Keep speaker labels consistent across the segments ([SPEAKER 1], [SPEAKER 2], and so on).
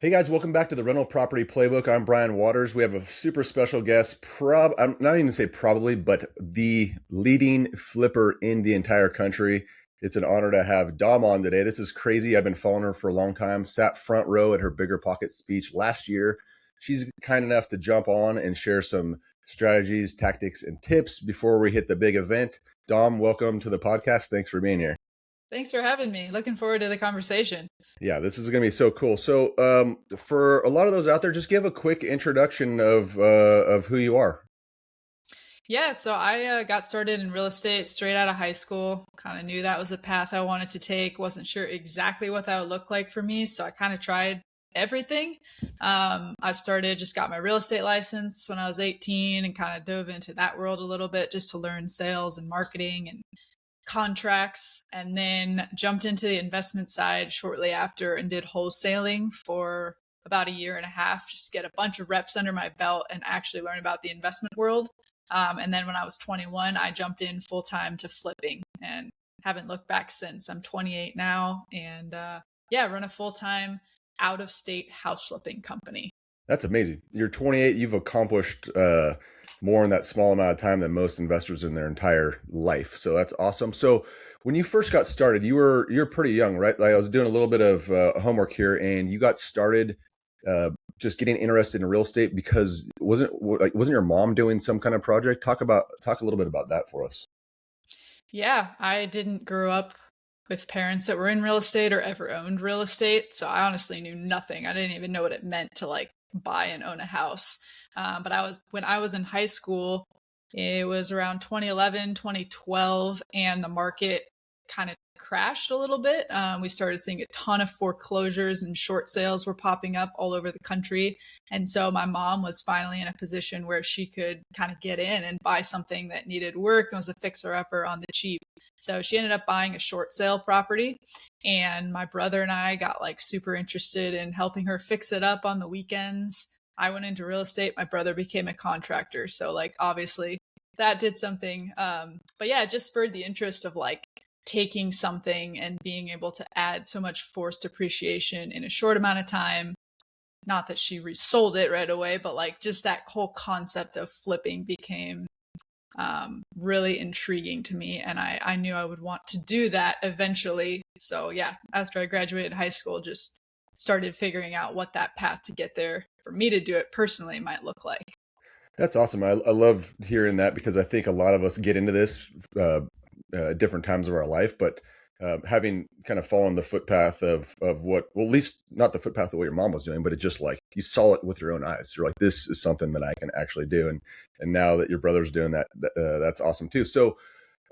[SPEAKER 1] Hey guys, welcome back to the Rental Property Playbook. I'm Brian Waters. We have a super special guest, I'm not even gonna say probably, but the leading flipper in the entire country. It's an honor to have Dom on today. This is crazy. I've been following her for a long time, sat front row at her BiggerPockets speech last year. She's kind enough to jump on and share some strategies, tactics, and tips before we hit the big event. Dom, welcome to the podcast. Thanks for being here.
[SPEAKER 2] Thanks for having me. Looking forward to the conversation.
[SPEAKER 1] Yeah, this is going to be so cool. So, for a lot of those out there, just give a quick introduction of who you are.
[SPEAKER 2] Yeah, so I got started in real estate straight out of high school. Kind of knew that was a path I wanted to take. Wasn't sure exactly what that would look like for me, so I kind of tried everything. Just got my real estate license when I was 18 and kind of dove into that world a little bit just to learn sales and marketing and contracts, and then jumped into the investment side shortly after and did wholesaling for about a year and a half, just to get a bunch of reps under my belt and actually learn about the investment world. And then when I was 21, I jumped in full time to flipping and haven't looked back since. I'm 28 now and run a full time out of state house flipping company.
[SPEAKER 1] That's amazing. You're 28. You've accomplished more in that small amount of time than most investors in their entire life. So that's awesome. So when you first got started, you're pretty young, right? Like I was doing a little bit of homework here, and you got started just getting interested in real estate because wasn't your mom doing some kind of project? Talk a little bit about that for us.
[SPEAKER 2] Yeah, I didn't grow up with parents that were in real estate or ever owned real estate, so I honestly knew nothing. I didn't even know what it meant to buy and own a house. But when I was in high school, it was around 2011, 2012, and the market kind of crashed a little bit. We started seeing a ton of foreclosures and short sales were popping up all over the country. And so my mom was finally in a position where she could kind of get in and buy something that needed work and was a fixer-upper on the cheap. So she ended up buying a short sale property, and my brother and I got super interested in helping her fix it up on the weekends. I went into real estate. My brother became a contractor. So obviously that did something. But yeah, it just spurred the interest of taking something and being able to add so much forced appreciation in a short amount of time. Not that she resold it right away, but just that whole concept of flipping became really intriguing to me. And I knew I would want to do that eventually. So yeah, after I graduated high school, just started figuring out what that path to get there for me to do it personally might look like.
[SPEAKER 1] That's awesome. I love hearing that because I think a lot of us get into this different times of our life, but having kind of fallen the footpath of what, well, at least not the footpath of what your mom was doing, but it just you saw it with your own eyes. You're like, this is something that I can actually do. And now that your brother's doing that, that's awesome too. So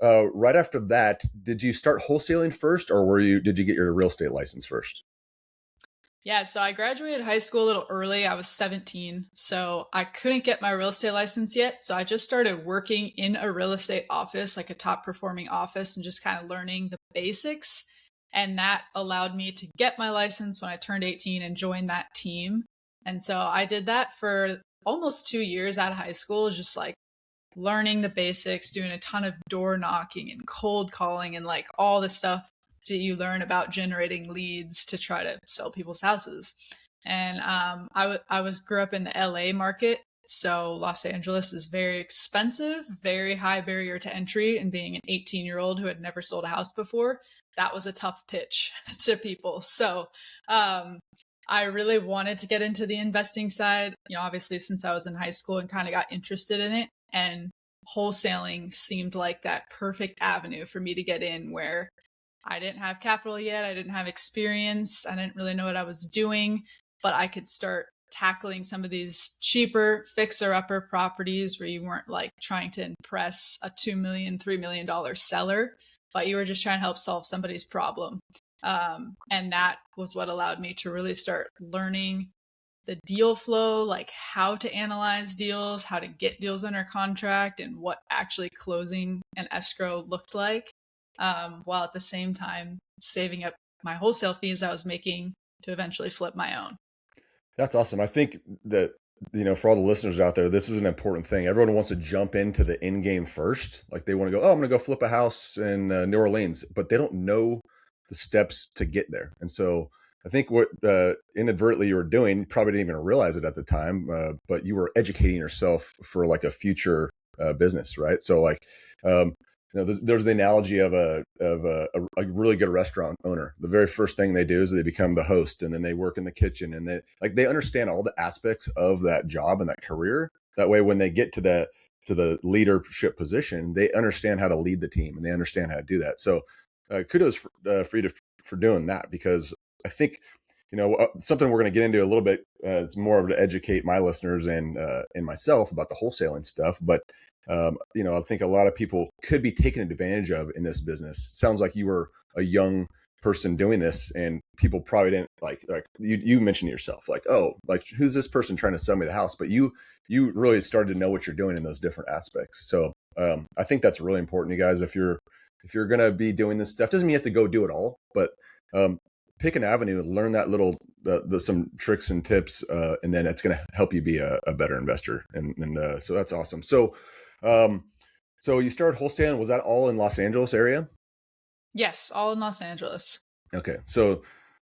[SPEAKER 1] right after that, did you start wholesaling first, or did you get your real estate license first?
[SPEAKER 2] Yeah, so I graduated high school a little early. I was 17, so I couldn't get my real estate license yet. So I just started working in a real estate office, like a top performing office, and just kind of learning the basics. And that allowed me to get my license when I turned 18 and join that team. And so I did that for almost 2 years out of high school, just learning the basics, doing a ton of door knocking and cold calling and all the stuff that you learn about generating leads to try to sell people's houses. And I grew up in the LA market. So Los Angeles is very expensive, very high barrier to entry. And being an 18-year-old who had never sold a house before, that was a tough pitch to people. So I really wanted to get into the investing side, obviously since I was in high school and kind of got interested in it. And wholesaling seemed like that perfect avenue for me to get in, where I didn't have capital yet. I didn't have experience. I didn't really know what I was doing, but I could start tackling some of these cheaper fixer-upper properties where you weren't trying to impress a $2 million, $3 million seller, but you were just trying to help solve somebody's problem. And that was what allowed me to really start learning the deal flow, how to analyze deals, how to get deals under contract, and what actually closing and escrow looked like. While at the same time saving up my wholesale fees I was making to eventually flip my own.
[SPEAKER 1] That's awesome. I think that, for all the listeners out there, this is an important thing. Everyone wants to jump into the end game first. They want to go, I'm going to go flip a house in New Orleans, but they don't know the steps to get there. And so I think what inadvertently you were doing, you probably didn't even realize it at the time, but you were educating yourself for like a future business, right? So like, there's the analogy of a really good restaurant owner. The very first thing they do is they become the host, and then they work in the kitchen, and they understand all the aspects of that job and that career. That way, when they get to the leadership position, they understand how to lead the team and they understand how to do that. So kudos for you for doing that, because I think, something we're going to get into a little bit. It's more of to educate my listeners and myself about the wholesaling stuff. But, I think a lot of people could be taken advantage of in this business. Sounds like you were a young person doing this, and people probably didn't like you mentioned yourself, like, oh, like, who's this person trying to sell me the house? But you really started to know what you're doing in those different aspects. So I think that's really important, you guys. If you're going to be doing this stuff, doesn't mean you have to go do it all, but pick an avenue and learn that little some tricks and tips, and then it's going to help you be a better investor. And so that's awesome. So you started wholesaling. Was that all in Los Angeles area?
[SPEAKER 2] Yes, all in Los Angeles.
[SPEAKER 1] Okay, so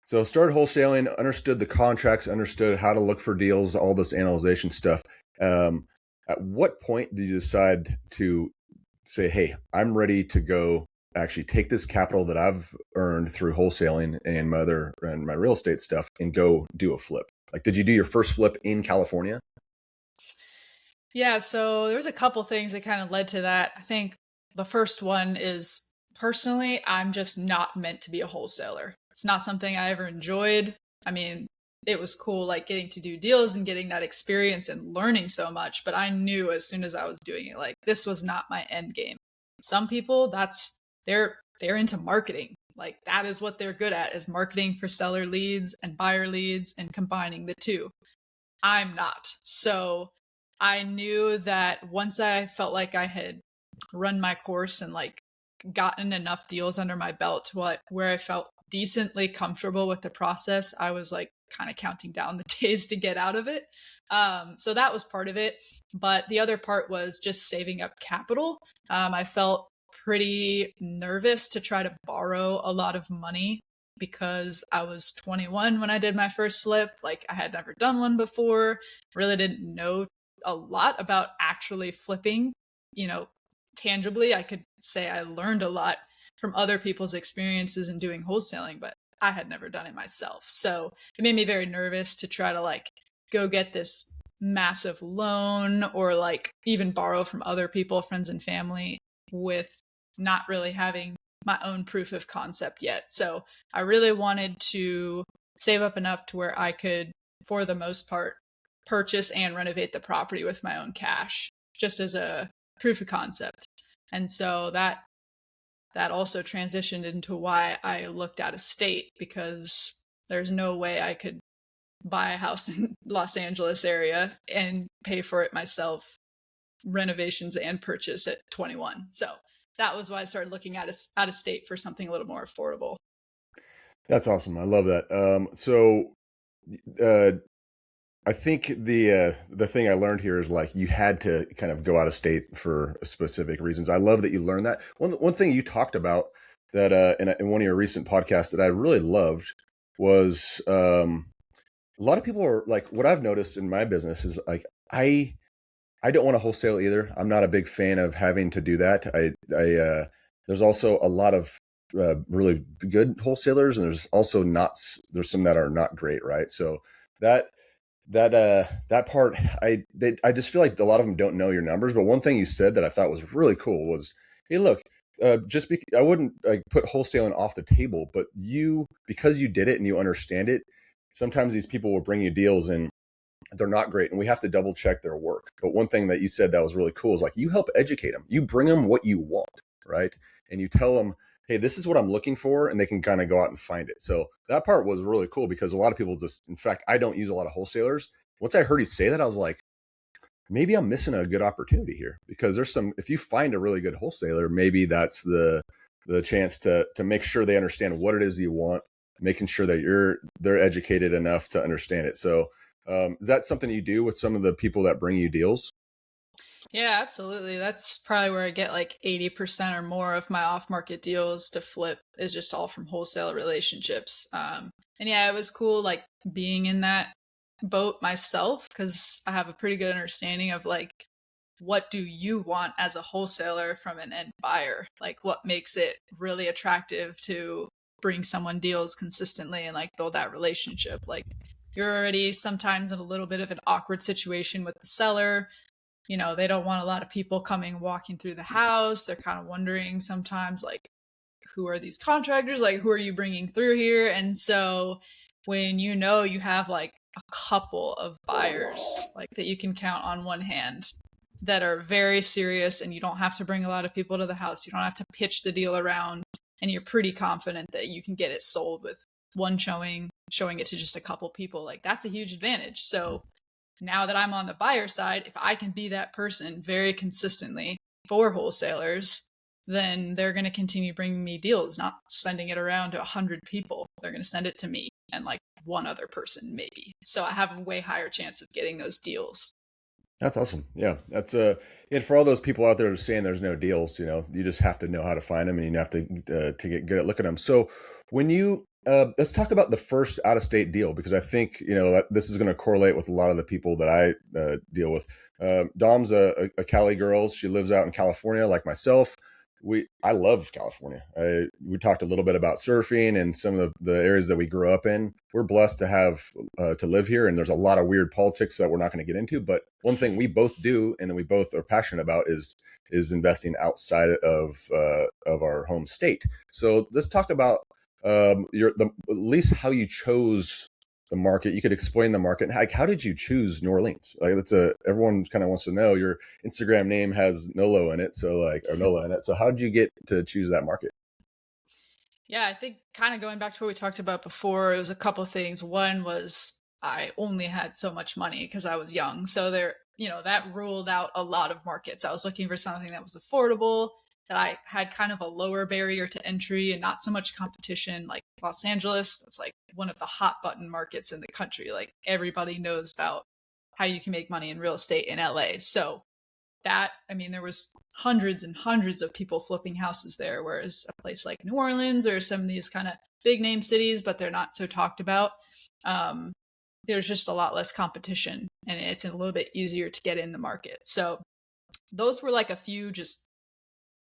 [SPEAKER 1] started wholesaling, understood the contracts, understood how to look for deals, all this analyzation stuff. At what point did you decide to say, hey, I'm ready to go actually take this capital that I've earned through wholesaling and my real estate stuff and go do a flip? Like, did you do your first flip in California?
[SPEAKER 2] Yeah, so there's a couple things that kind of led to that. I think the first one is, personally, I'm just not meant to be a wholesaler. It's not something I ever enjoyed. I mean, it was cool, like, getting to do deals and getting that experience and learning so much, but I knew as soon as I was doing it, like, this was not my end game. Some people, they're into marketing. Like, that is what they're good at, is marketing for seller leads and buyer leads and combining the two. I'm not. So I knew that once I felt like I had run my course and like gotten enough deals under my belt where I felt decently comfortable with the process, I was like kind of counting down the days to get out of it. So that was part of it. But the other part was just saving up capital. I felt pretty nervous to try to borrow a lot of money because I was 21 when I did my first flip. Like, I had never done one before, really didn't know a lot about actually flipping, tangibly. I could say I learned a lot from other people's experiences in doing wholesaling, but I had never done it myself. So it made me very nervous to try to like go get this massive loan or like even borrow from other people, friends and family, with not really having my own proof of concept yet. So I really wanted to save up enough to where I could, for the most part, purchase and renovate the property with my own cash, just as a proof of concept. And so that also transitioned into why I looked out of state, because there's no way I could buy a house in Los Angeles area and pay for it myself, renovations and purchase at 21. So that was why I started looking out of state for something a little more affordable.
[SPEAKER 1] That's awesome. I love that. I think the thing I learned here is, like, you had to kind of go out of state for specific reasons. I love that you learned that. One thing you talked about that in one of your recent podcasts that I really loved was a lot of people are like, what I've noticed in my business is like, I don't want to wholesale either. I'm not a big fan of having to do that. There's also a lot of really good wholesalers, and there's some that are not great, right? So that part, I just feel like a lot of them don't know your numbers. But one thing you said that I thought was really cool was, hey, look, I wouldn't like put wholesaling off the table, but because you did it and you understand it, sometimes these people will bring you deals and they're not great, and we have to double check their work. But one thing that you said that was really cool is, like, you help educate them. You bring them what you want, right? And you tell them, hey, this is what I'm looking for, and they can kind of go out and find it. So that part was really cool, because a lot of people in fact, I don't use a lot of wholesalers. Once I heard you say that, I was like, maybe I'm missing a good opportunity here, because if you find a really good wholesaler, maybe that's the chance to make sure they understand what it is you want, making sure that they're educated enough to understand it. So is that something you do with some of the people that bring you deals?
[SPEAKER 2] Yeah, absolutely. That's probably where I get like 80% or more of my off market deals to flip is just all from wholesale relationships. And yeah, it was cool like being in that boat myself because I have a pretty good understanding of like what do you want as a wholesaler from an end buyer? Like what makes it really attractive to bring someone deals consistently and like build that relationship. Like you're already sometimes in a little bit of an awkward situation with the seller. They don't want a lot of people coming walking through the house. They're kind of wondering sometimes like who are these contractors, like who are you bringing through here? And so when you have like a couple of buyers like that you can count on one hand that are very serious, and you don't have to bring a lot of people to the house, you don't have to pitch the deal around, and you're pretty confident that you can get it sold with one showing it to just a couple people, like that's a huge advantage. So now that I'm on the buyer side, if I can be that person very consistently for wholesalers, then they're going to continue bringing me deals, not sending it around to 100 people. They're going to send it to me and like one other person, maybe. So I have a way higher chance of getting those deals.
[SPEAKER 1] That's awesome. Yeah, that's and for all those people out there who are saying there's no deals, you just have to know how to find them, and you have to get good at looking at them. So when you let's talk about the first out of state deal, because I think that this is going to correlate with a lot of the people that I deal with. Dom's a Cali girl. She lives out in California, like myself. I love California. We talked a little bit about surfing and some of the areas that we grew up in. We're blessed to have to live here, and there's a lot of weird politics that we're not going to get into. But one thing we both do, and that we both are passionate about, is investing outside of our home state. So let's talk about at least how you chose the market. You could explain the market. Like, how did you choose New Orleans? Like, everyone kind of wants to know. Your Instagram name has Nolo in it, or Nola in it. So how did you get to choose that market?
[SPEAKER 2] Yeah, I think kind of going back to what we talked about before, it was a couple of things. One was I only had so much money because I was young. So that ruled out a lot of markets. I was looking for something that was affordable, that I had kind of a lower barrier to entry and not so much competition. Like Los Angeles, that's like one of the hot button markets in the country. Like everybody knows about how you can make money in real estate in LA. So there was hundreds and hundreds of people flipping houses there, whereas a place like New Orleans or some of these kind of big name cities, but they're not so talked about, there's just a lot less competition and it's a little bit easier to get in the market. So those were like a few just,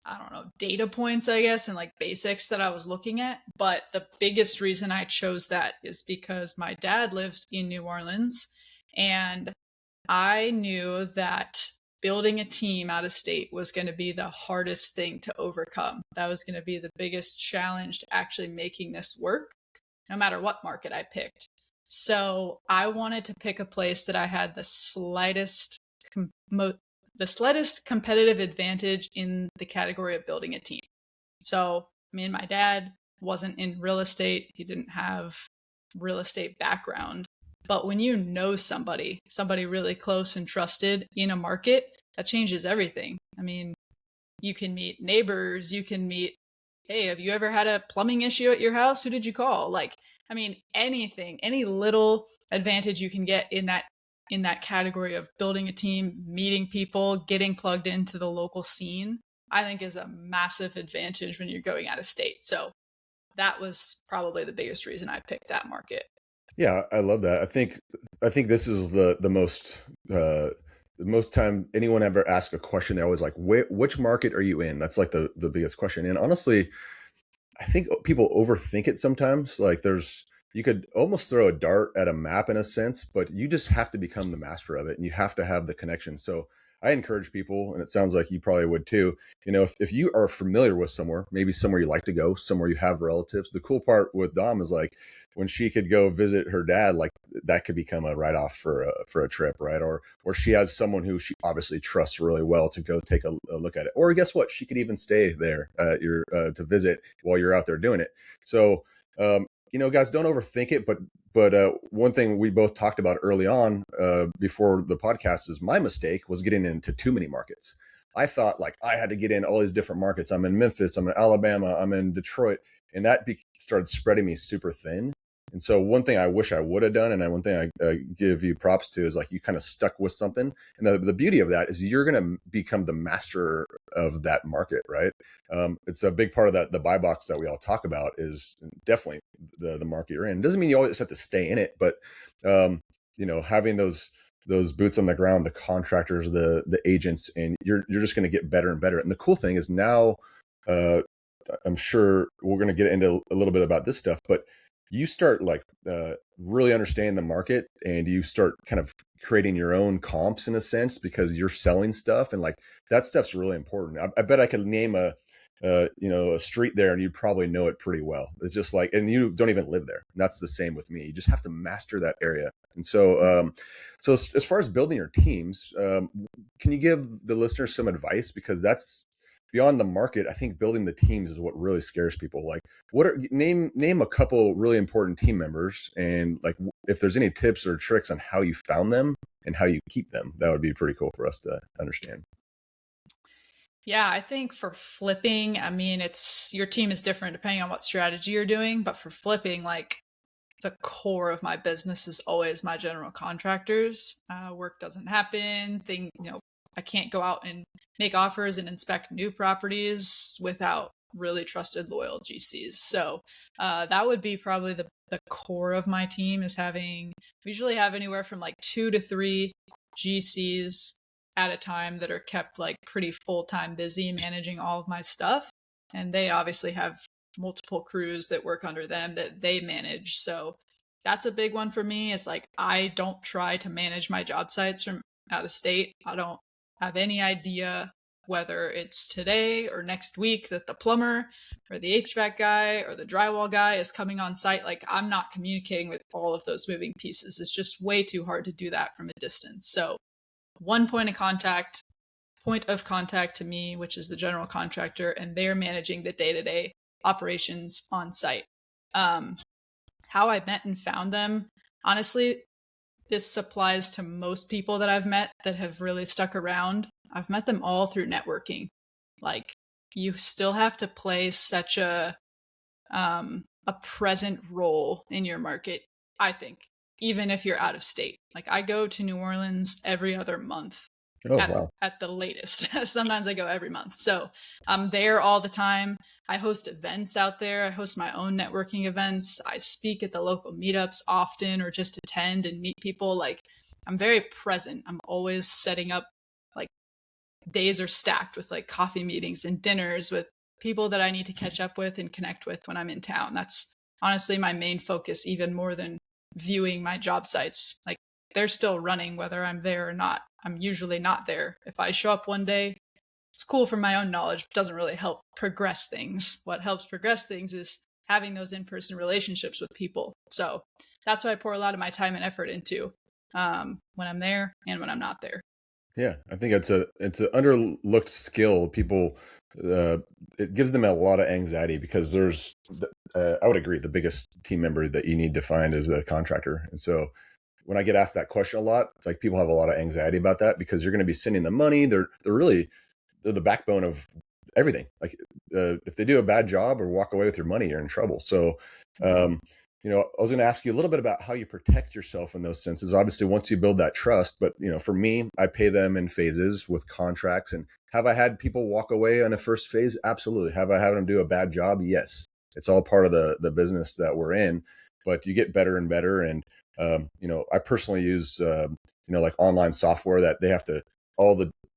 [SPEAKER 2] I don't know, data points, I guess, and like basics that I was looking at. But the biggest reason I chose that is because my dad lived in New Orleans, and I knew that building a team out of state was going to be the hardest thing to overcome. That was going to be the biggest challenge to actually making this work, no matter what market I picked. So I wanted to pick a place that I had the slightest competitive advantage in the category of building a team. So me and my dad wasn't in real estate. He didn't have real estate background. But when you know somebody really close and trusted in a market, that changes everything. You can meet neighbors, you can meet, hey, have you ever had a plumbing issue at your house? Who did you call? Anything, any little advantage you can get in that category of building a team, meeting people, getting plugged into the local scene, I think is a massive advantage when you're going out of state. So that was probably the biggest reason I picked that market.
[SPEAKER 1] Yeah, I love that. I think this is the most time anyone ever asks a question, they're always like, which market are you in? That's like the biggest question. And honestly, I think people overthink it sometimes. Like, you could almost throw a dart at a map in a sense, but you just have to become the master of it, and you have to have the connection. So I encourage people, and it sounds like you probably would too. If you are familiar with somewhere, maybe somewhere you like to go, somewhere you have relatives. The cool part with Dom is like when she could go visit her dad, like that could become a write off for a trip, right? Or she has someone who she obviously trusts really well to go take a look at it. Or guess what? She could even stay there to visit while you're out there doing it. So guys, don't overthink it. But one thing we both talked about early on before the podcast is my mistake was getting into too many markets. I thought like I had to get in all these different markets. I'm in Memphis, I'm in Alabama, I'm in Detroit, and that started spreading me super thin. And so one thing I wish I would have done, and one thing I give you props to, is like you kind of stuck with something. And the beauty of that is you're going to become the master of that market, right? It's a big part of that. The buy box that we all talk about is definitely the market you're in. It doesn't mean you always have to stay in it, but having those boots on the ground, the contractors, the agents, and you're just going to get better and better. And the cool thing is now, I'm sure we're going to get into a little bit about this stuff, but you start like really understanding the market, and you start kind of creating your own comps in a sense, because you're selling stuff, and like that stuff's really important. I bet I could name a street there and you'd probably know it pretty well. It's just like, and you don't even live there. And that's the same with me. You just have to master that area. And so, so as far as building your teams, can you give the listeners some advice? Because that's beyond the market. I think building the teams is what really scares people. Like, name a couple really important team members, and like if there's any tips or tricks on how you found them and how you keep them, that would be pretty cool for us to understand.
[SPEAKER 2] Yeah, I think for flipping, I mean, your team is different depending on what strategy you're doing, but for flipping, like the core of my business is always my general contractors. Work doesn't happen. I can't go out and make offers and inspect new properties without really trusted, loyal GCs. So that would be probably the core of my team, is we usually have anywhere from like 2 to 3 GCs at a time that are kept like pretty full-time busy managing all of my stuff. And they obviously have multiple crews that work under them that they manage. So that's a big one for me. Is like, I don't try to manage my job sites from out of state. I don't have any idea whether it's today or next week that the plumber or the HVAC guy or the drywall guy is coming on site. Like, I'm not communicating with all of those moving pieces. It's just way too hard to do that from a distance. So one point of contact to me, which is the general contractor, and they're managing the day-to-day operations on site. How I met and found them, honestly, this applies to most people that I've met that have really stuck around. I've met them all through networking. Like, you still have to play such a present role in your market, I think, even if you're out of state. Like, I go to New Orleans every other month.
[SPEAKER 1] Oh, wow.
[SPEAKER 2] At the latest. Sometimes I go every month. So I'm there all the time. I host events out there. I host my own networking events. I speak at the local meetups often, or just attend and meet people. Like, I'm very present. I'm always setting up, like, days are stacked with like coffee meetings and dinners with people that I need to catch up with and connect with when I'm in town. That's honestly my main focus, even more than viewing my job sites. Like, they're still running whether I'm there or not. I'm usually not there. If I show up one day, it's cool for my own knowledge, but doesn't really help progress things. What helps progress things is having those in-person relationships with people. So that's what I pour a lot of my time and effort into when I'm there and when I'm not there.
[SPEAKER 1] Yeah, I think it's an underlooked skill. People, it gives them a lot of anxiety, because I would agree, the biggest team member that you need to find is a contractor. And so when I get asked that question a lot, it's like people have a lot of anxiety about that, because you're going to be sending them money. They're the backbone of everything. Like, if they do a bad job or walk away with your money, you're in trouble. So, I was going to ask you a little bit about how you protect yourself in those senses. Obviously, once you build that trust, but for me, I pay them in phases with contracts. And have I had people walk away on a first phase? Absolutely. Have I had them do a bad job? Yes. It's all part of the business that we're in, but you get better and better. And I personally use like online software that they have to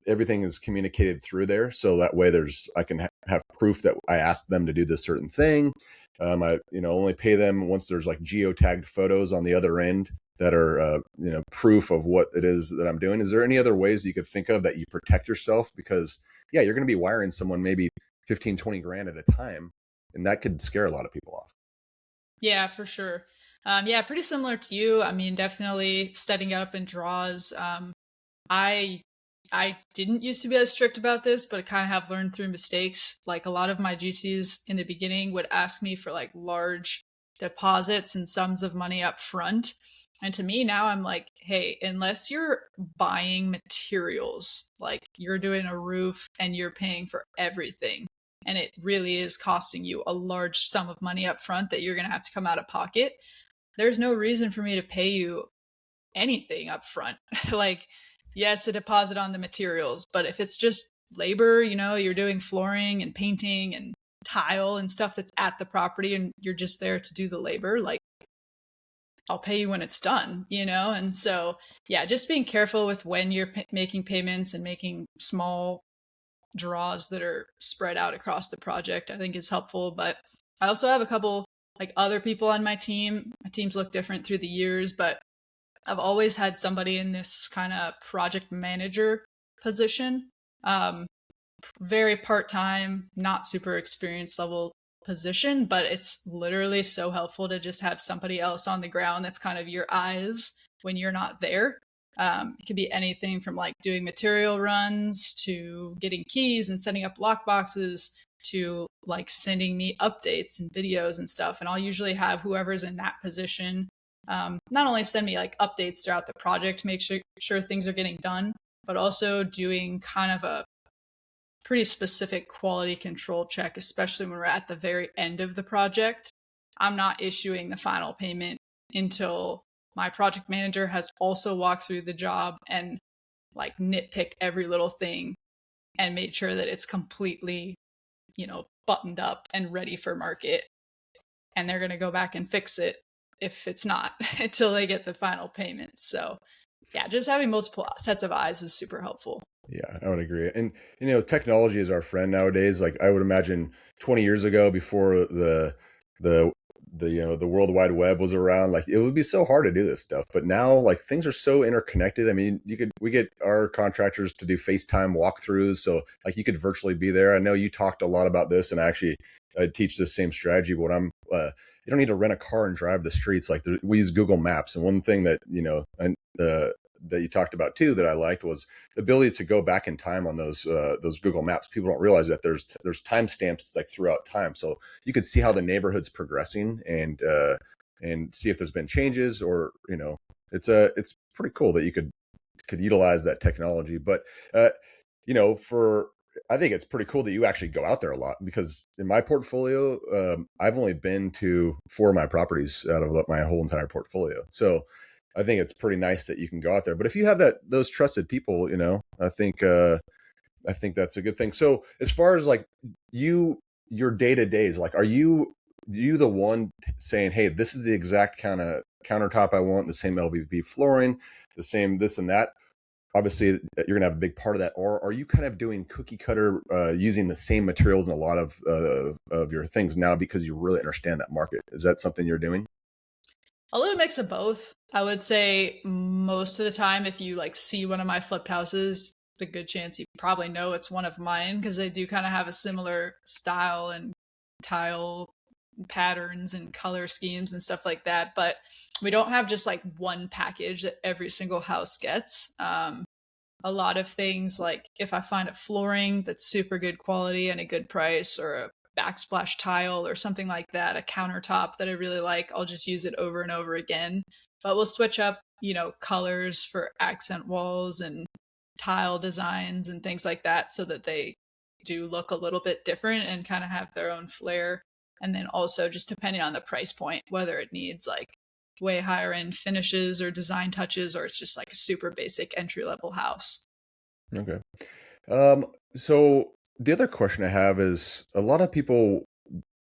[SPEAKER 1] everything is communicated through there, so that way I can have proof that I asked them to do this certain thing. I only pay them once there's like geotagged photos on the other end that are proof of what it is that I'm doing. Is there any other ways you could think of that you protect yourself? Because you're going to be wiring someone maybe 15-20 grand at a time, and that could scare a lot of people off.
[SPEAKER 2] Yeah, for sure. Pretty similar to you. I mean, definitely setting it up in draws. I didn't used to be as strict about this, but I kind of have learned through mistakes. Like, a lot of my GCs in the beginning would ask me for like large deposits and sums of money up front. And to me now, I'm like, hey, unless you're buying materials, like you're doing a roof and you're paying for everything, and it really is costing you a large sum of money up front that you're going to have to come out of pocket, there's no reason for me to pay you anything up front. Like, yes, a deposit on the materials, but if it's just labor, you're doing flooring and painting and tile and stuff that's at the property and you're just there to do the labor, like, I'll pay you when it's done, And so, yeah, just being careful with when you're making payments and making small draws that are spread out across the project, I think is helpful. But I also have a couple like other people on my team. My teams look different through the years, but I've always had somebody in this kind of project manager position. Very part-time, not super experienced level position, but it's literally so helpful to just have somebody else on the ground that's kind of your eyes when you're not there. It could be anything from like doing material runs to getting keys and setting up lock boxes to like sending me updates and videos and stuff. And I'll usually have whoever's in that position not only send me like updates throughout the project to make sure things are getting done, but also doing kind of a pretty specific quality control check, especially when we're at the very end of the project. I'm not issuing the final payment until my project manager has also walked through the job and like nitpicked every little thing and made sure that it's completely, buttoned up and ready for market. And they're going to go back and fix it if it's not until they get the final payment. So yeah, just having multiple sets of eyes is super helpful.
[SPEAKER 1] Yeah, I would agree. And technology is our friend nowadays. Like I would imagine 20 years ago, before the the World Wide Web was around, like it would be so hard to do this stuff. But now like things are so interconnected. I mean, we get our contractors to do FaceTime walkthroughs, so like you could virtually be there. I know you talked a lot about this, and I teach this same strategy. But you don't need to rent a car and drive the streets. Like we use Google Maps, and one thing that that you talked about too that I liked was the ability to go back in time on those Google Maps. People don't realize that there's timestamps like throughout time, so you could see how the neighborhood's progressing and see if there's been changes, or it's pretty cool that you could utilize that technology. But for I think it's pretty cool that you actually go out there a lot, because in my portfolio, I've only been to 4 of my properties out of my whole entire portfolio. So I think it's pretty nice that you can go out there. But if you have those trusted people, I think that's a good thing. So as far as like your day to days, like, are you the one saying, hey, this is the exact kind of countertop I want, the same LVP flooring, the same this and that? Obviously, you're going to have a big part of that. Or are you kind of doing cookie cutter, using the same materials in a lot of your things now because you really understand that market? Is that something you're doing?
[SPEAKER 2] A little mix of both. I would say most of the time, if you like see one of my flipped houses, it's a good chance you probably know it's one of mine, because they do kind of have a similar style and tile patterns and color schemes and stuff like that. But we don't have just like one package that every single house gets. A lot of things, like if I find a flooring that's super good quality and a good price, or a backsplash tile or something like that, a countertop that I really like, I'll just use it over and over again. But we'll switch up, colors for accent walls and tile designs and things like that, so that they do look a little bit different and kind of have their own flair. And then also, just depending on the price point, whether it needs like way higher end finishes or design touches, or it's just like a super basic entry level house.
[SPEAKER 1] Okay. So the other question I have is, a lot of people,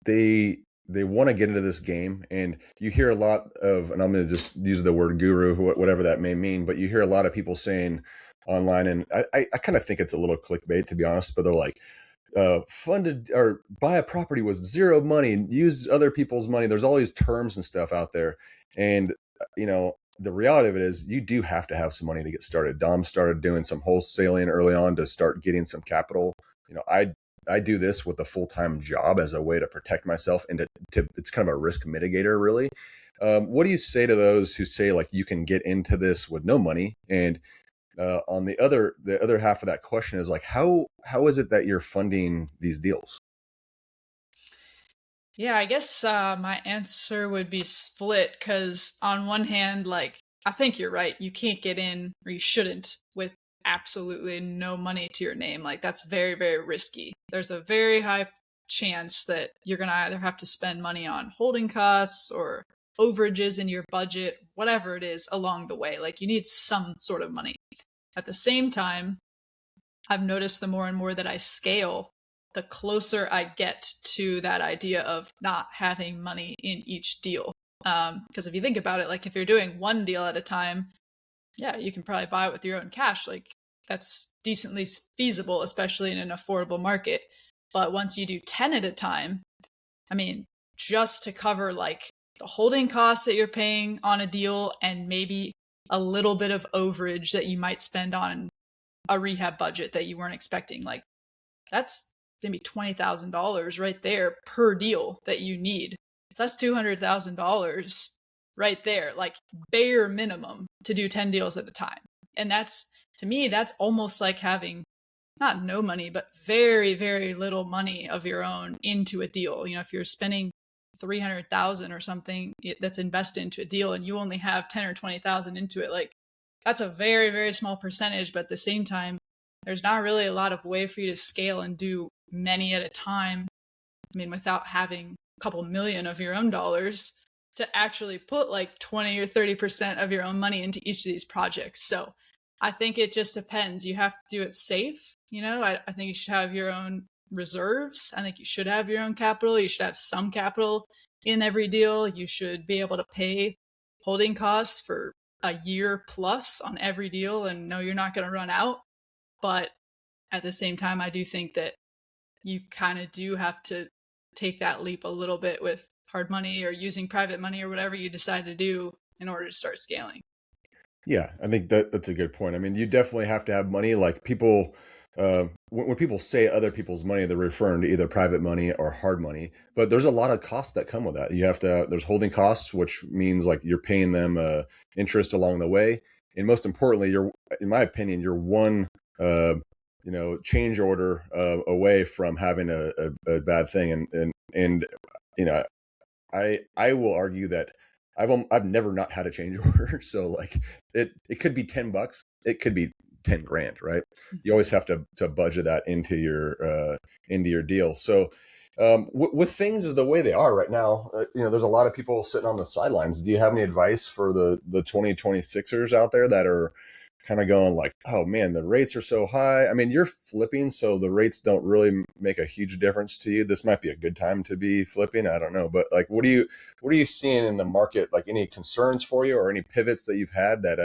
[SPEAKER 1] they want to get into this game, and you hear a lot of, and I'm going to just use the word guru, whatever that may mean, but you hear a lot of people saying online, and I kind of think it's a little clickbait, to be honest, but they're like, funded or buy a property with zero money and use other people's money. There's all these terms and stuff out there. And, the reality of it is you do have to have some money to get started. Dom started doing some wholesaling early on to start getting some capital. I do this with a full-time job as a way to protect myself, and to it's kind of a risk mitigator, really. What do you say to those who say like you can get into this with no money? And on the other half of that question is like, how is it that you're funding these deals?
[SPEAKER 2] Yeah, I guess my answer would be split, because on one hand, like, I think you're right. You can't get in, or you shouldn't, with absolutely no money to your name. Like, that's very, very risky. There's a very high chance that you're going to either have to spend money on holding costs or overages in your budget, whatever it is along the way. Like you need some sort of money. At the same time, I've noticed the more and more that I scale, the closer I get to that idea of not having money in each deal. Because if you think about it, like if you're doing one deal at a time, yeah, you can probably buy it with your own cash. Like that's decently feasible, especially in an affordable market. But once you do 10 at a time, I mean, just to cover like the holding costs that you're paying on a deal and maybe a little bit of overage that you might spend on a rehab budget that you weren't expecting, like that's maybe $20,000 right there per deal that you need. So that's $200,000 right there, like bare minimum to do 10 deals at a time. And that's, to me, that's almost like having not no money, but very, very little money of your own into a deal. You know, if you're spending 300,000 or something that's invested into a deal and you only have 10 or 20,000 into it, like that's a very, very small percentage. But at the same time, there's not really a lot of way for you to scale and do many at a time. I mean, without having a couple million of your own dollars to actually put like 20 or 30% of your own money into each of these projects. So I think it just depends. You have to do it safe. You know, I think you should have your own reserves. I think you should have your own capital. You should have some capital in every deal. You should be able to pay holding costs for a year plus on every deal and know you're not going to run out. But at the same time, I do think that you kind of do have to take that leap a little bit with hard money or using private money or whatever you decide to do in order to start scaling.
[SPEAKER 1] Yeah, I think that's a good point. I mean, you definitely have to have money. Like people, when people say other people's money, they're referring to either private money or hard money. But there's a lot of costs that come with that. You have to, there's holding costs, which means like you're paying them interest along the way. And most importantly, you're, in my opinion, you're one, change order away from having a bad thing. And you know, I will argue that I've never not had a change order. So like it could be $10, it could be 10 grand, right? You always have to budget that into your deal. So with things the way they are right now, there's a lot of people sitting on the sidelines. Do you have any advice for the 2026ers out there that are kind of going like, oh man, the rates are so high? I mean, you're flipping, so the rates don't really make a huge difference to you. This might be a good time to be flipping. I don't know. But like, what are you seeing in the market? Like any concerns for you or any pivots that you've had that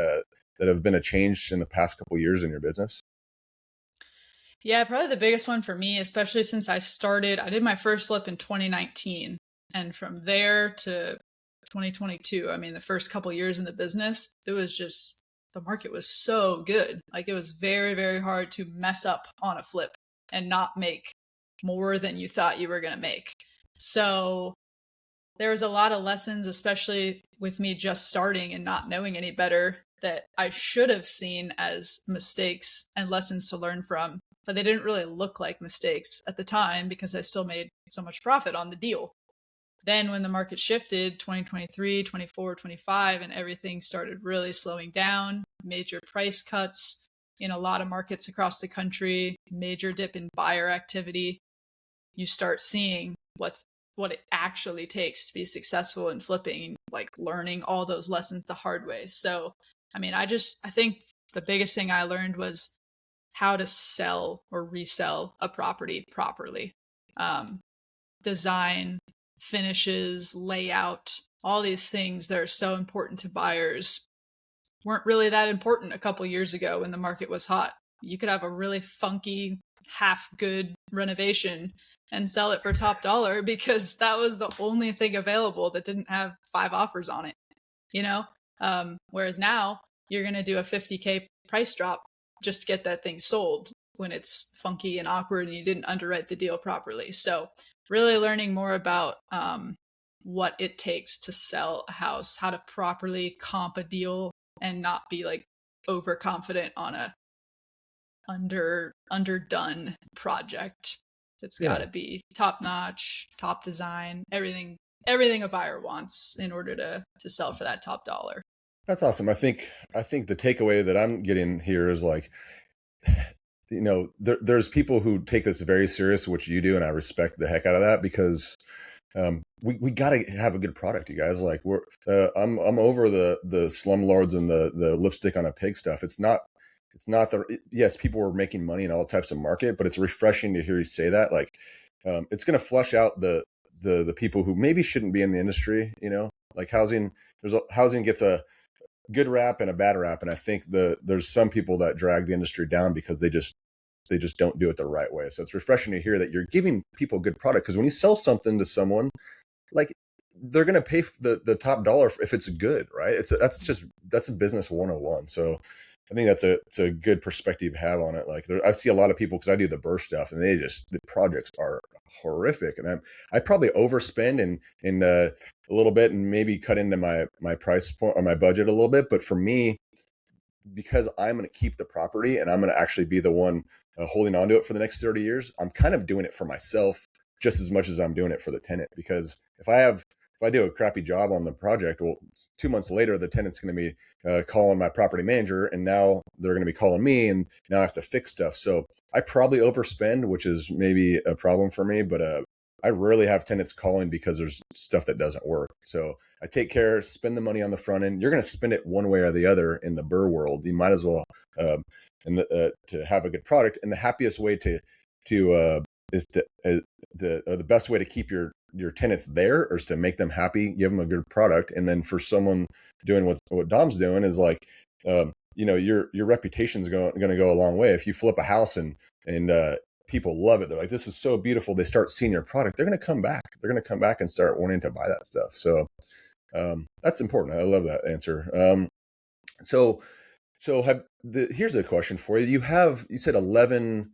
[SPEAKER 1] have been a change in the past couple of years in your business?
[SPEAKER 2] Yeah, probably the biggest one for me, especially since I did my first flip in 2019. And from there to 2022, I mean, the first couple years in the business, it was just, the market was so good. Like it was very, very hard to mess up on a flip and not make more than you thought you were going to make. So there was a lot of lessons, especially with me just starting and not knowing any better, that I should have seen as mistakes and lessons to learn from, but they didn't really look like mistakes at the time because I still made so much profit on the deal. Then when the market shifted 2023, 24, 25, and everything started really slowing down, major price cuts in a lot of markets across the country, major dip in buyer activity, you start seeing what it actually takes to be successful in flipping, like learning all those lessons the hard way. So, I mean, I think the biggest thing I learned was how to sell or resell a property properly. Design, finishes, layout, all these things that are so important to buyers weren't really that important a couple years ago when the market was hot. You could have a really funky, half good renovation and sell it for top dollar because that was the only thing available that didn't have 5 offers on it, whereas now you're going to do a $50K price drop just to get that thing sold when it's funky and awkward and you didn't underwrite the deal properly. So really learning more about what it takes to sell a house, how to properly comp a deal and not be like overconfident on a underdone project. It's got to be top notch, top design, everything a buyer wants in order to sell for that top dollar.
[SPEAKER 1] That's awesome. I think the takeaway that I'm getting here is like, there's people who take this very serious, which you do, and I respect the heck out of that because we got to have a good product, you guys. Like I'm over the slumlords and the lipstick on a pig stuff. Yes, people were making money in all types of market, but it's refreshing to hear you say that. Like, it's going to flush out the people who maybe shouldn't be in the industry, like housing gets a good rap and a bad rap. And I think there's some people that drag the industry down because they just don't do it the right way. So it's refreshing to hear that you're giving people a good product, because when you sell something to someone, like, they're going to pay the top dollar if it's good, right? That's a business 101. So I think it's a good perspective to have on it. Like, I see a lot of people, because I do the burst stuff, and the projects are horrific, and I probably overspend in a little bit, and maybe cut into my price point or my budget a little bit. But for me, because I'm going to keep the property and I'm going to actually be the one holding on to it for the next 30 years, I'm kind of doing it for myself just as much as I'm doing it for the tenant. Because if I do a crappy job on the project, well, 2 months later, the tenant's going to be calling my property manager, and now they're going to be calling me, and now I have to fix stuff. So I probably overspend, which is maybe a problem for me, but I rarely have tenants calling because there's stuff that doesn't work. So I take care, spend the money on the front end. You're going to spend it one way or the other in the BRRRR world. You might as well, to have a good product. And the happiest way the best way to keep your tenants there is to make them happy, give them a good product. And then for someone doing what Dom's doing is like, your reputation is going to go a long way. If you flip a house and people love it, they're like, this is so beautiful, they start seeing your product, they're going to come back. They're going to come back and start wanting to buy that stuff. So that's important. I love that answer. Here's a question for you. You said 11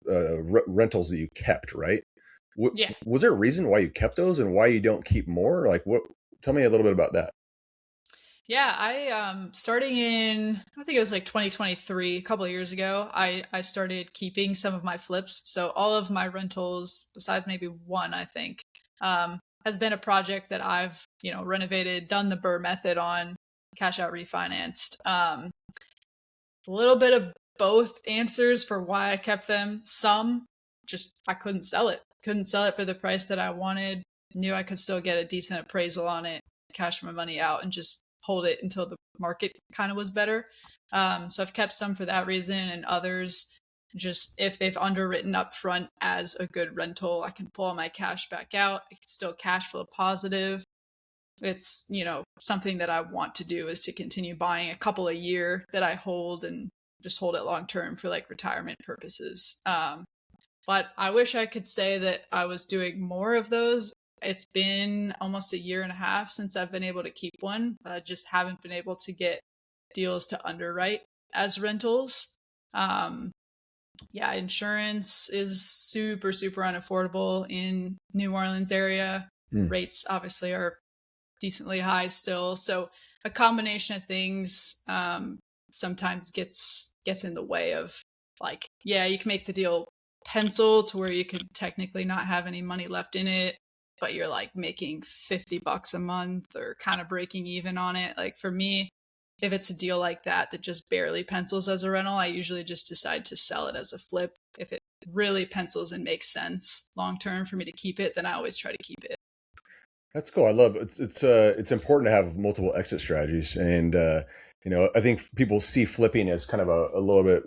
[SPEAKER 1] rentals that you kept, right?
[SPEAKER 2] Yeah.
[SPEAKER 1] Was there a reason why you kept those and why you don't keep more? Like, tell me a little bit about that.
[SPEAKER 2] Yeah, I starting in, I think it was like 2023, a couple of years ago, I started keeping some of my flips. So all of my rentals, besides maybe one, I think, has been a project that I've, renovated, done the BRRRR method on, cash out refinanced. A little bit of both answers for why I kept them. Some, just I couldn't sell it. Couldn't sell it for the price that I wanted. Knew I could still get a decent appraisal on it, cash my money out, and just hold it until the market kind of was better. So I've kept some for that reason, and others just if they've underwritten up front as a good rental, I can pull my cash back out. I can still cash flow positive. It's, something that I want to do is to continue buying a couple a year that I hold and just hold it long term for like retirement purposes. But I wish I could say that I was doing more of those. It's been almost a year and a half since I've been able to keep one. I just haven't been able to get deals to underwrite as rentals. Insurance is super, super unaffordable in New Orleans area. Rates obviously are decently high still. So a combination of things sometimes gets in the way of, like, yeah, you can make the deal pencil to where you could technically not have any money left in it, but you're like making $50 a month or kind of breaking even on it. Like for me, if it's a deal like that just barely pencils as a rental, I usually just decide to sell it as a flip. If it really pencils and makes sense long term for me to keep it, then I always try to keep it.
[SPEAKER 1] That's cool. I love it. It's important to have multiple exit strategies. And I think people see flipping as kind of a little bit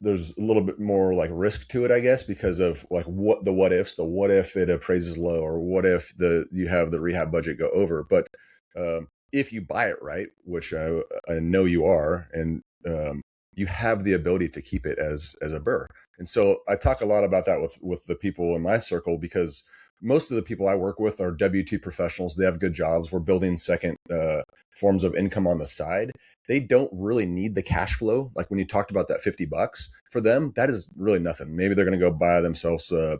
[SPEAKER 1] there's a little bit more like risk to it, I guess, because of like what if it appraises low, or what if you have the rehab budget go over. But if you buy it right, which I know you are, and you have the ability to keep it as a BRRRR. And so I talk a lot about that with the people in my circle, because most of the people I work with are W-2 professionals. They have good jobs. We're building second forms of income on the side. They don't really need the cash flow. Like when you talked about that $50 for them, that is really nothing. Maybe they're going to go buy themselves a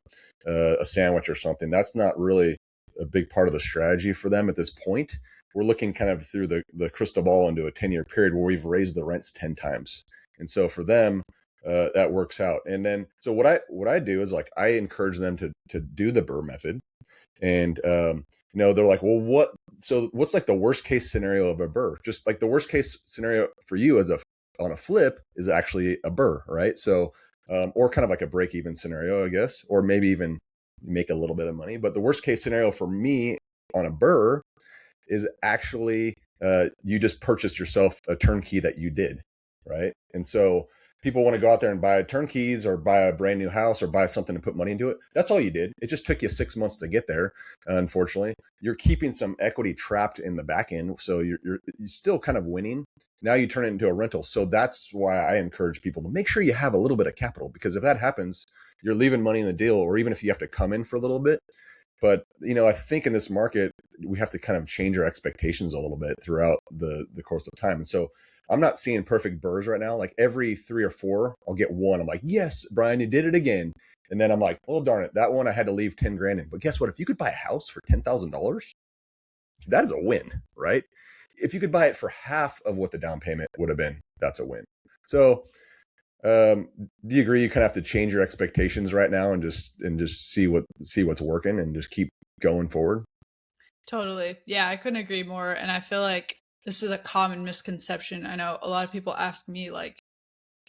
[SPEAKER 1] sandwich or something. That's not really a big part of the strategy for them at this point. We're looking kind of through the crystal ball into a 10-year period where we've raised the rents 10 times. And so for them, that works out. And then, so what I do is, like, I encourage them to do the BRRRR method. And, they're like, well, what's like the worst case scenario of a BRRRR? Just like the worst case scenario for you on a flip is actually a BRRRR, right? So, or kind of like a break even scenario, I guess, or maybe even make a little bit of money. But the worst case scenario for me on a BRRRR is actually you just purchased yourself a turnkey that you did, right? And so people want to go out there and buy turnkeys or buy a brand new house or buy something and put money into it. That's all you did. It just took you 6 months to get there. Unfortunately, you're keeping some equity trapped in the back end. So you're still kind of winning. Now you turn it into a rental. So that's why I encourage people to make sure you have a little bit of capital, because if that happens, you're leaving money in the deal, or even if you have to come in for a little bit. But, I think in this market, we have to kind of change our expectations a little bit throughout the course of time. And so I'm not seeing perfect BRRRRs right now. Like every 3 or 4, I'll get one. I'm like, yes, Brian, you did it again. And then I'm like, well, darn it, that one I had to leave 10 grand in. But guess what? If you could buy a house for $10,000, that is a win, right? If you could buy it for half of what the down payment would have been, that's a win. So do you agree you kind of have to change your expectations right now and just see what's working and just keep going forward?
[SPEAKER 2] Totally. Yeah, I couldn't agree more. And I feel like this is a common misconception. I know a lot of people ask me like,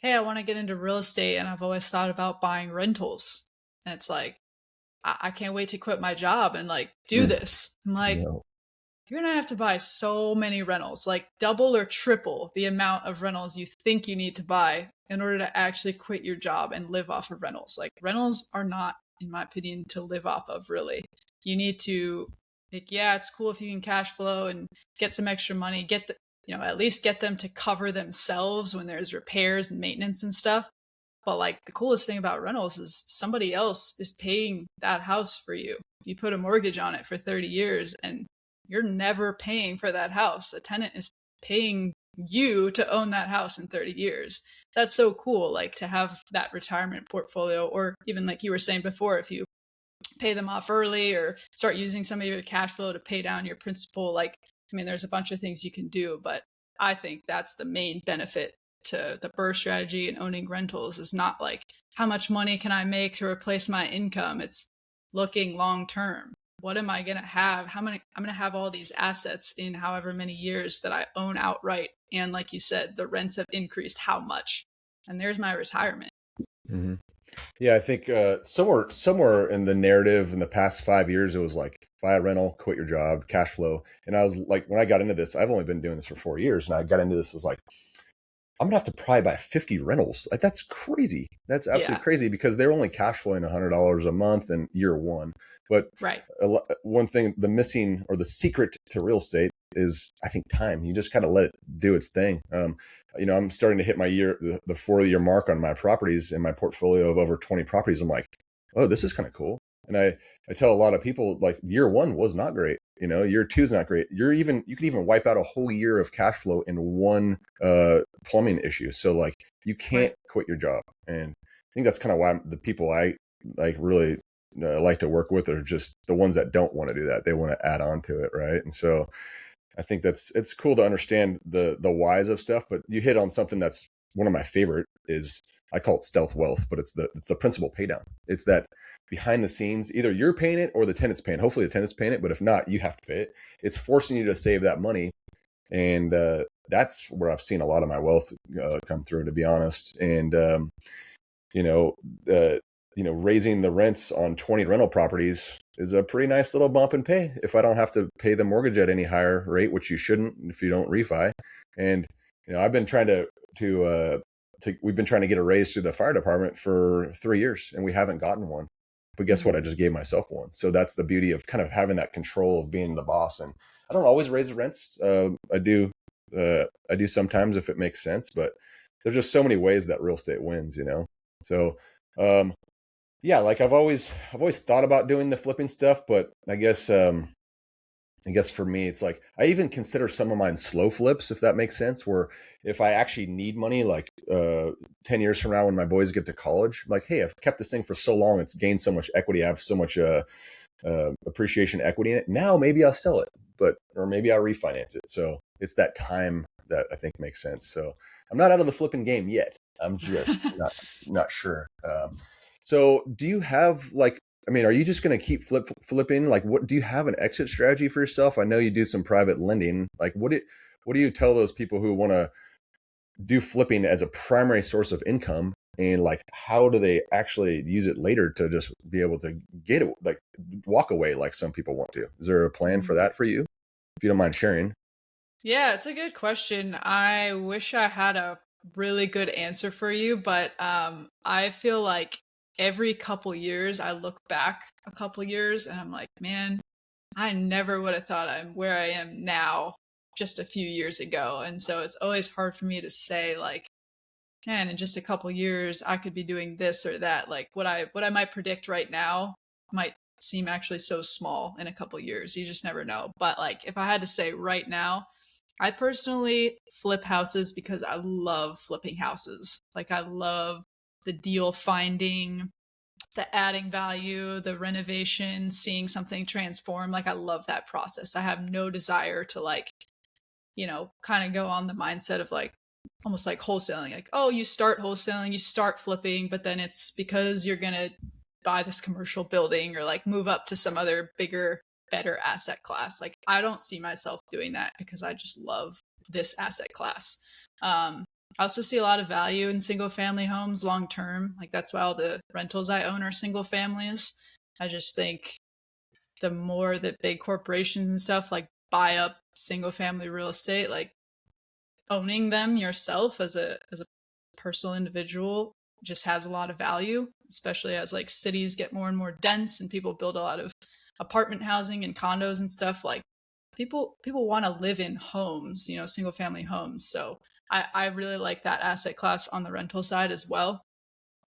[SPEAKER 2] hey, I want to get into real estate and I've always thought about buying rentals. And it's like, I can't wait to quit my job and like do this. I'm like, you're going to have to buy so many rentals, like double or triple the amount of rentals you think you need to buy in order to actually quit your job and live off of rentals. Like rentals are not, in my opinion, to live off of really. You need to, like, yeah, it's cool if you can cash flow and get some extra money, at least get them to cover themselves when there's repairs and maintenance and stuff. But like the coolest thing about rentals is somebody else is paying that house for you. You put a mortgage on it for 30 years and you're never paying for that house. The tenant is paying you to own that house in 30 years. That's so cool, like to have that retirement portfolio, or even like you were saying before, if you pay them off early or start using some of your cash flow to pay down your principal. Like, I mean, there's a bunch of things you can do, but I think that's the main benefit to the BRRRR strategy and owning rentals is not like how much money can I make to replace my income. It's looking long term. What am I going to have? I'm going to have all these assets in however many years that I own outright. And like you said, the rents have increased how much? And there's my retirement.
[SPEAKER 1] Mm-hmm. Yeah, I think somewhere in the narrative in the past 5 years, it was like buy a rental, quit your job, cash flow. And I was like, when I got into this, I've only been doing this for 4 years, and I got into this as like, I'm gonna have to probably buy 50 rentals. Like that's crazy. That's absolutely crazy, because they're only cash flowing $100 a month in year one. But
[SPEAKER 2] right.
[SPEAKER 1] One thing, the missing or the secret to real estate is, I think, time. You just kind of let it do its thing. I'm starting to hit my the 4-year mark on my properties in my portfolio of over 20 properties. I'm like, oh, this is kind of cool. And I tell a lot of people, like, year 1 was not great. Year 2 is not great. You can even wipe out a whole year of cash flow in one plumbing issue. So like, you can't quit your job. And I think that's kind of why the people I like really like to work with are just the ones that don't want to do that. They want to add on to it, right? And so I think it's cool to understand the whys of stuff. But you hit on something that's one of my favorite is, I call it stealth wealth, but it's the principal pay down. It's that behind the scenes, either you're paying it or the tenant's paying. Hopefully the tenant's paying it, but if not, you have to pay it. It's forcing you to save that money. And that's where I've seen a lot of my wealth come through, to be honest. And, raising the rents on 20 rental properties is a pretty nice little bump in pay if I don't have to pay the mortgage at any higher rate, which you shouldn't if you don't refi. And, I've been trying we've been trying to get a raise through the fire department for 3 years, and we haven't gotten one. But guess what? I just gave myself one. So that's the beauty of kind of having that control of being the boss. And I don't always raise the rents. I do sometimes if it makes sense, but there's just so many ways that real estate wins, So, yeah, like I've always thought about doing the flipping stuff, but I guess for me, it's like, I even consider some of mine slow flips, if that makes sense, where if I actually need money, like 10 years from now when my boys get to college, like, hey, I've kept this thing for so long, it's gained so much equity, I have so much appreciation equity in it. Now maybe I'll sell it, or maybe I'll refinance it. So it's that time that I think makes sense. So I'm not out of the flipping game yet. I'm just not sure. So do you have are you just going to keep flipping? Like, what do you have an exit strategy for yourself? I know you do some private lending. Like, what do you tell those people who want to do flipping as a primary source of income, and like how do they actually use it later to just be able to get it, like walk away like some people want to? Is there a plan for that for you, if you don't mind sharing?
[SPEAKER 2] Yeah, it's a good question. I wish I had a really good answer for you, but I feel like every couple years I look back a couple years and I'm like, man, I never would have thought I'm where I am now just a few years ago. And so it's always hard for me to say like, man, in just a couple years I could be doing this or that. Like what I might predict right now might seem actually so small in a couple years. You just never know. But like if I had to say right now, I personally flip houses because I love flipping houses. Like I love the deal finding, the adding value, the renovation, seeing something transform. Like I love that process. I have no desire to like, kind of go on the mindset of like almost like wholesaling. Like, oh, you start wholesaling, you start flipping, but then it's because you're going to buy this commercial building or like move up to some other bigger, better asset class. Like I don't see myself doing that because I just love this asset class. I also see a lot of value in single family homes long term. Like that's why all the rentals I own are single families. I just think the more that big corporations and stuff like buy up single family real estate, like owning them yourself as a personal individual just has a lot of value, especially as like cities get more and more dense and people build a lot of apartment housing and condos and stuff. Like people want to live in homes, single family homes. So I really like that asset class on the rental side as well.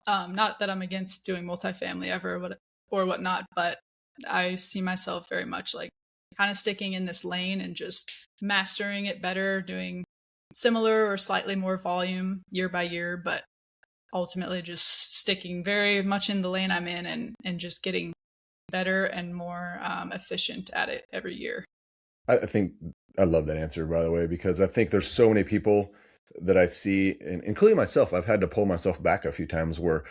[SPEAKER 2] Not that I'm against doing multifamily ever or whatnot, but I see myself very much like kind of sticking in this lane and just mastering it better, doing similar or slightly more volume year by year, but ultimately just sticking very much in the lane I'm in and just getting better and more efficient at it every year.
[SPEAKER 1] I think I love that answer, by the way, because I think there's so many people that I see, and including myself, I've had to pull myself back a few times where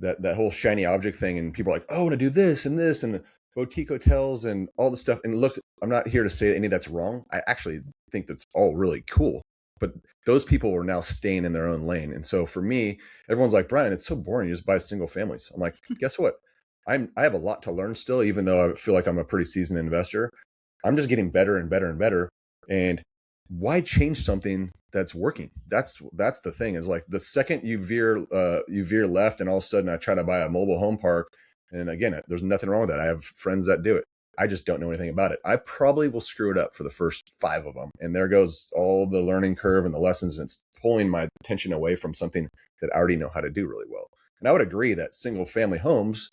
[SPEAKER 1] that whole shiny object thing, and people are like, oh, I want to do this and this and boutique hotels and all this stuff. And look, I'm not here to say any of that's wrong. I actually think that's all really cool. But those people are now staying in their own lane. And so for me, everyone's like, Brian, it's so boring. You just buy single families. I'm like, guess what? I have a lot to learn still, even though I feel like I'm a pretty seasoned investor. I'm just getting better and better and better. And why change something that's working? That's the thing, is like the second you veer left and all of a sudden I try to buy a mobile home park. And again, there's nothing wrong with that. I have friends that do it. I just don't know anything about it. I probably will screw it up for the first 5 of them. And there goes all the learning curve and the lessons. And it's pulling my attention away from something that I already know how to do really well. And I would agree that single family homes,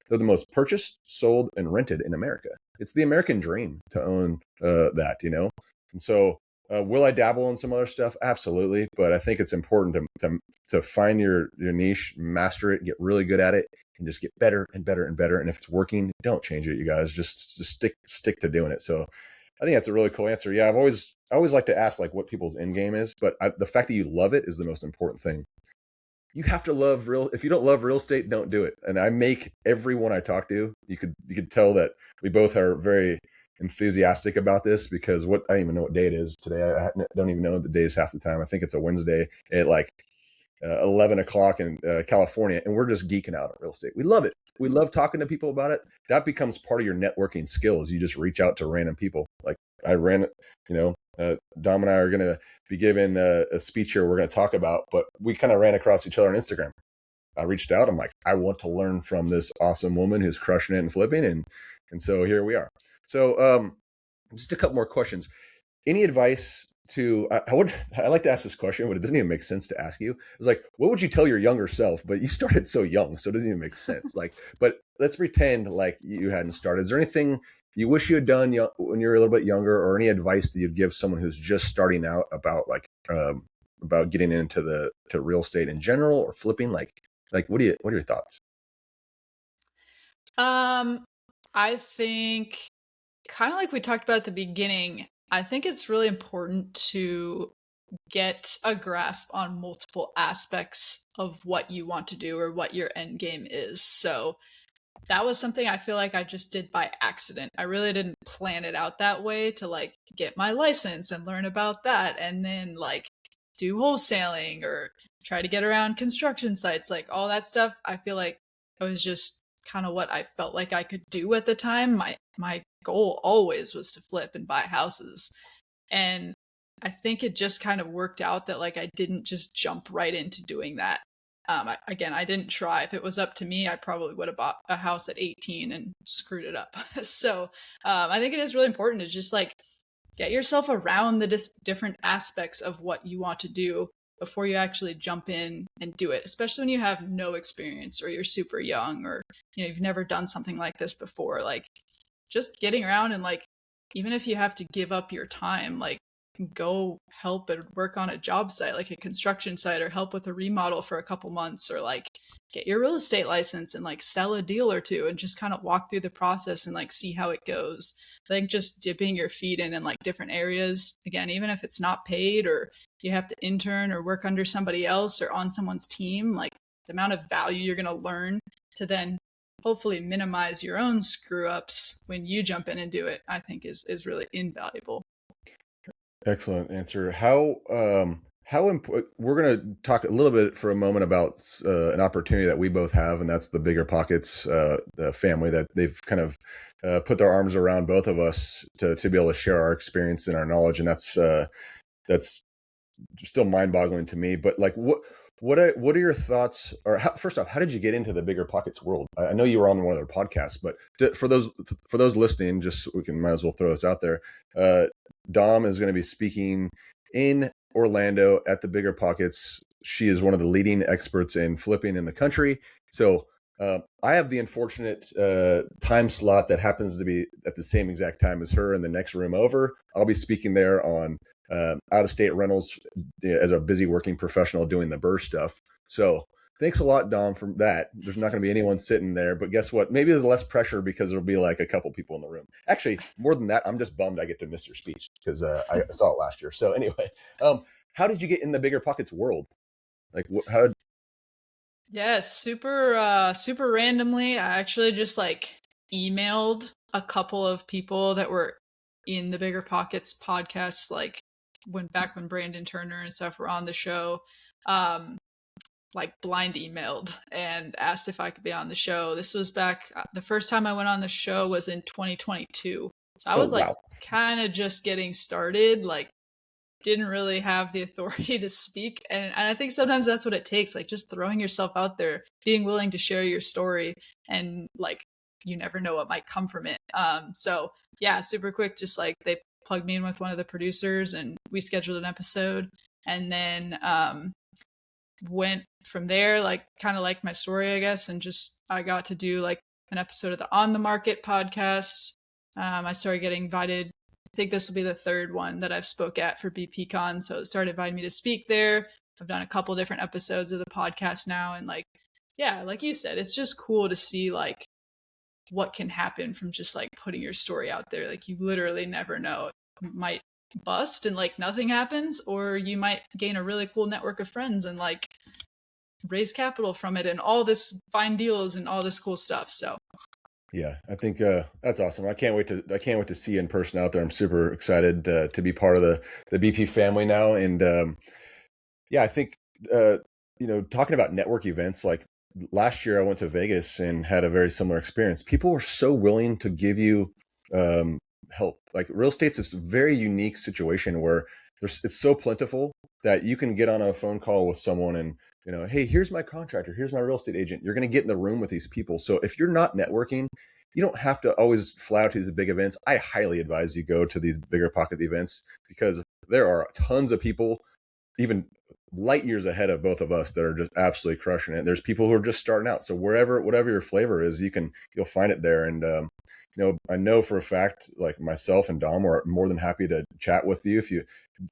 [SPEAKER 1] they're the most purchased, sold, and rented in America. It's the American dream to own that. And so will I dabble in some other stuff? Absolutely. But I think it's important to find your niche, master it, get really good at it, and just get better and better and better. And if it's working, don't change it, you guys. Just stick to doing it. So I think that's a really cool answer. Yeah, I always like to ask like what people's end game is, but the fact that you love it is the most important thing. You have to love if you don't love real estate, don't do it. And I make everyone I talk to, you could tell that we both are very enthusiastic about this, because I don't even know what day it is today. I don't even know the days half the time. I think it's a Wednesday at like 11 o'clock in California, and we're just geeking out on real estate. We love it. We love talking to people about it. That becomes part of your networking skills. You just reach out to random people. Like I ran, Dom and I are going to be giving a speech here we're going to talk about, but we kind of ran across each other on Instagram. I reached out. I'm like, I want to learn from this awesome woman who's crushing it and flipping. And so here we are. So just a couple more questions. Any advice I like to ask this question, but it doesn't even make sense to ask you. It's like, what would you tell your younger self? But you started so young, so it doesn't even make sense. But let's pretend like you hadn't started. Is there anything you wish you had done when you were a little bit younger, or any advice that you'd give someone who's just starting out about about getting into real estate in general, or flipping? Like what are your thoughts?
[SPEAKER 2] I think kind of like we talked about at the beginning, I think it's really important to get a grasp on multiple aspects of what you want to do or what your end game is. So that was something I feel like I just did by accident. I really didn't plan it out that way to like get my license and learn about that and then like do wholesaling or try to get around construction sites, like all that stuff. I feel like it was just kind of what I felt like I could do at the time. My goal always was to flip and buy houses. And I think it just kind of worked out that like I didn't just jump right into doing that. I didn't try. If it was up to me, I probably would have bought a house at 18 and screwed it up. So I think it is really important to just like get yourself around the different aspects of what you want to do before you actually jump in and do it, especially when you have no experience or you're super young or you've never done something like this before. Like just getting around and like even if you have to give up your time, like go help and work on a job site like a construction site or help with a remodel for a couple months or like get your real estate license and like sell a deal or two and just kind of walk through the process and like see how it goes. I think just dipping your feet in like different areas, again, even if it's not paid or you have to intern or work under somebody else or on someone's team, like the amount of value you're going to learn to then hopefully minimize your own screw ups when you jump in and do it, I think is really invaluable.
[SPEAKER 1] Excellent answer. How important? We're going to talk a little bit for a moment about an opportunity that we both have, and that's the BiggerPockets the family that they've kind of put their arms around both of us to be able to share our experience and our knowledge, and that's still mind-boggling to me. But like, what are your thoughts? Or first off, how did you get into the BiggerPockets world? I know you were on one of their podcasts, but for those listening, just so we might as well throw this out there. Dom is going to be speaking in Orlando at the BiggerPockets. She is one of the leading experts in flipping in the country. So I have the unfortunate time slot that happens to be at the same exact time as her in the next room over. I'll be speaking there on out-of-state rentals as a busy working professional doing the BRRRR stuff. So thanks a lot, Dom, for that. There's not going to be anyone sitting there, but guess what? Maybe there's less pressure because there'll be like a couple people in the room. Actually, more than that, I'm just bummed I get to miss your speech because I saw it last year. So anyway, how did you get in the BiggerPockets world? Like how?
[SPEAKER 2] Yes, super randomly. I actually just like emailed a couple of people that were in the BiggerPockets podcast, like when Brandon Turner and stuff were on the show. Like blind emailed and asked if I could be on the show. This was back, the first time I went on the show was in 2022. So I was like kind of just getting started, like didn't really have the authority to speak. And I think sometimes that's what it takes, like just throwing yourself out there, being willing to share your story, and like you never know what might come from it. So yeah, super quick, just like they plugged me in with one of the producers and we scheduled an episode, and then went from there, like kind of like my story, I guess, and just I got to do like an episode of the On the Market podcast. I started getting invited. I think this will be the third one that I've spoke at for BPCon, so it started inviting me to speak there. I've done a couple different episodes of the podcast now, and like, yeah, like you said, it's just cool to see like what can happen from just like putting your story out there. Like you literally never know. It might bust and like nothing happens, or you might gain a really cool network of friends and like raise capital from it and all this fine deals and all this cool stuff. So
[SPEAKER 1] yeah, I think that's awesome. I can't wait to see you in person out there. I'm super excited to be part of the BP family now. And yeah, I think talking about network events, like last year I went to Vegas and had a very similar experience. People were so willing to give you help. Like real estate's this very unique situation where it's so plentiful that you can get on a phone call with someone and hey, here's my contractor, here's my real estate agent. You're going to get in the room with these people. So if you're not networking, you don't have to always fly out to these big events. I highly advise you go to these BiggerPocket events because there are tons of people, even light years ahead of both of us, that are just absolutely crushing it. There's people who are just starting out. So whatever your flavor is, you'll find it there. And I know for a fact, like myself and Dom are more than happy to chat with you.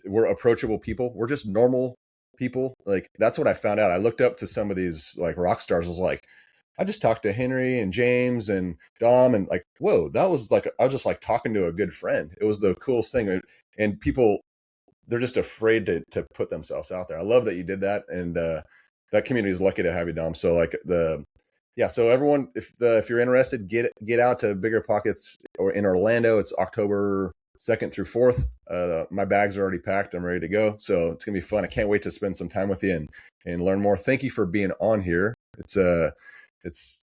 [SPEAKER 1] We're approachable people. We're just normal people. Like that's what I found out. I looked up to some of these like rock stars. I was like, I just talked to Henry and James and Dom, and like, whoa, that was like, I was just like talking to a good friend. It was the coolest thing. And people, they're just afraid to put themselves out there. I love that you did that. And that community is lucky to have you, Dom. So like so everyone, if you're interested, get out to BiggerPockets or in Orlando. It's October 2nd through 4th. My bags are already packed. I'm ready to go. So it's going to be fun. I can't wait to spend some time with you and learn more. Thank you for being on here.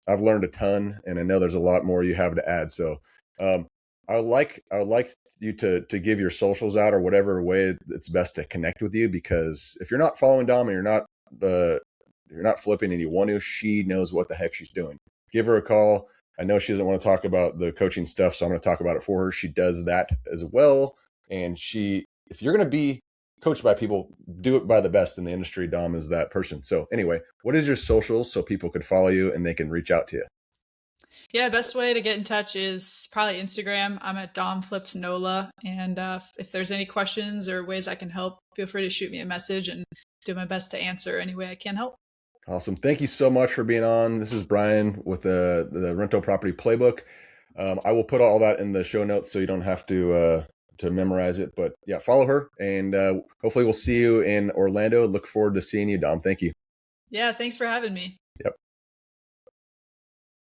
[SPEAKER 1] I've learned a ton, and I know there's a lot more you have to add. So I would like you to give your socials out, or whatever way it's best to connect with you, because if you're not following Dom and you're not flipping and you want to, she knows what the heck she's doing. Give her a call. I know she doesn't want to talk about the coaching stuff, so I'm going to talk about it for her. She does that as well. And if you're going to be coached by people, do it by the best in the industry. Dom is that person. So anyway, what is your socials so people could follow you and they can reach out to you?
[SPEAKER 2] Yeah, best way to get in touch is probably Instagram. I'm at DomFlipsNola. And if there's any questions or ways I can help, feel free to shoot me a message and do my best to answer any way I can help.
[SPEAKER 1] Awesome. Thank you so much for being on. This is Brian with the Rental Property Playbook. I will put all that in the show notes so you don't have to memorize it. But yeah, follow her, and hopefully we'll see you in Orlando. Look forward to seeing you, Dom. Thank you.
[SPEAKER 2] Yeah, thanks for having me.